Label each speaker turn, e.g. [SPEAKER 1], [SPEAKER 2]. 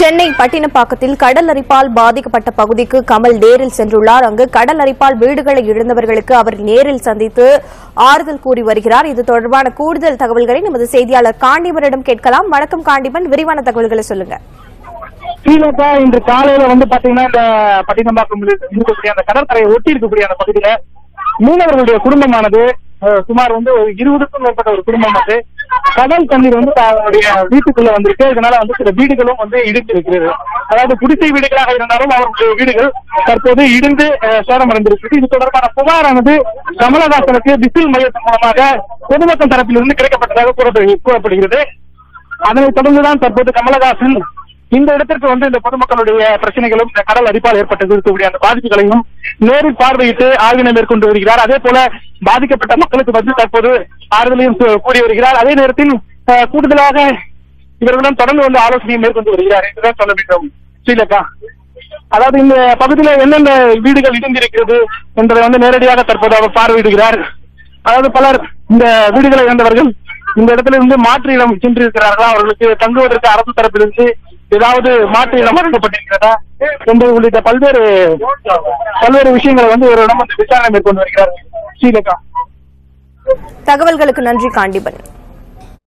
[SPEAKER 1] சென்னை பட்டினப்பாக்கத்தில் கடல் அரிப்பால் பாதிக்கப்பட்ட பகுதிக்கு கமல் நேரில் சென்றுள்ளார். அங்கு கடல் அரிப்பால் வீடுகளை இழந்தவர்களுக்கு அவர் நேரில் சந்தித்து ஆறுதல் கூறி வருகிறார். இது தொடர்பான கூடுதல் தகவல்களை நமது செய்தியாளர் காண்டிபனிடம் கேட்கலாம். வணக்கம் காண்டிபன், விரிவான தகவல்களை சொல்லுங்க.
[SPEAKER 2] ஸ்ரீலங்கா இன்று காலையில பாத்தீங்கன்னா இந்த பட்டினப்பாக்கம் இருக்கக்கூடிய அந்த கடற்கரையை ஒட்டி இருக்கக்கூடிய அந்த பகுதியில மீனவர்களுடைய குடும்பமானது சுமார் 20க்கும் மேற்பட்ட ஒரு குடும்பம் கடல் தண்ணீர் அவருடைய வீட்டுக்குள்ள வந்திருக்கு. இதனால சில வீடுகளும் இடிந்து இருக்கிறது. அதாவது குடிசை வீடுகளாக இருந்தாலும் அவருடைய வீடுகள் தற்போது இடிந்து சேதமடைந்திருக்கிறது. இது தொடர்பான புகாரானது கமலஹாசனுக்கு விசில் மையத்தின் மூலமாக பொதுமக்கள் தரப்பிலிருந்து கிடைக்கப்பட்டதாக கூறப்படுகிறது. அதனைத் தொடர்ந்துதான் தற்போது கமலஹாசன் இந்த இடத்திற்கு இந்த பொதுமக்களுடைய பிரச்சனைகளும் இந்த கடல் அரிப்பால் ஏற்பட்டது இருக்கக்கூடிய அந்த பாதிப்புகளையும் நேரில் பார்வையிட்டு ஆய்வினை மேற்கொண்டு வருகிறார். அதே போல பாதிக்கப்பட்ட மக்களுக்கு தற்போது ஆறுதலையும் கூறி வருகிறார். அதே நேரத்தில் கூடுதலாக இவர்களுடன் தொடர்ந்து ஆலோசனையை மேற்கொண்டு வருகிறார் என்றுதான் சொல்ல வேண்டும். ஸ்ரீலங்கா அதாவது இந்த பகுதியில என்னென்ன வீடுகள் இடிந்திருக்கிறது என்பதை நேரடியாக தற்போது அவர் பார்வையிடுகிறார். அதாவது பலர் இந்த வீடுகளை இழந்தவர்கள் இந்த இடத்துல இருந்து மாற்று இடம் சென்றிருக்கிறார்களா, அவர்களுக்கு தங்குவதற்கு அரசு தரப்பிலிருந்து ஏதாவது மாற்று இடம் வழங்கப்பட்டிருக்கிறதா என்பது உள்ளிட்ட பல்வேறு விஷயங்களை இவரிடம் விசாரணை மேற்கொண்டு வருகிறார். ஸ்ரீலங்கா
[SPEAKER 1] தகவல்களுக்கு நன்றி காண்டிபன்.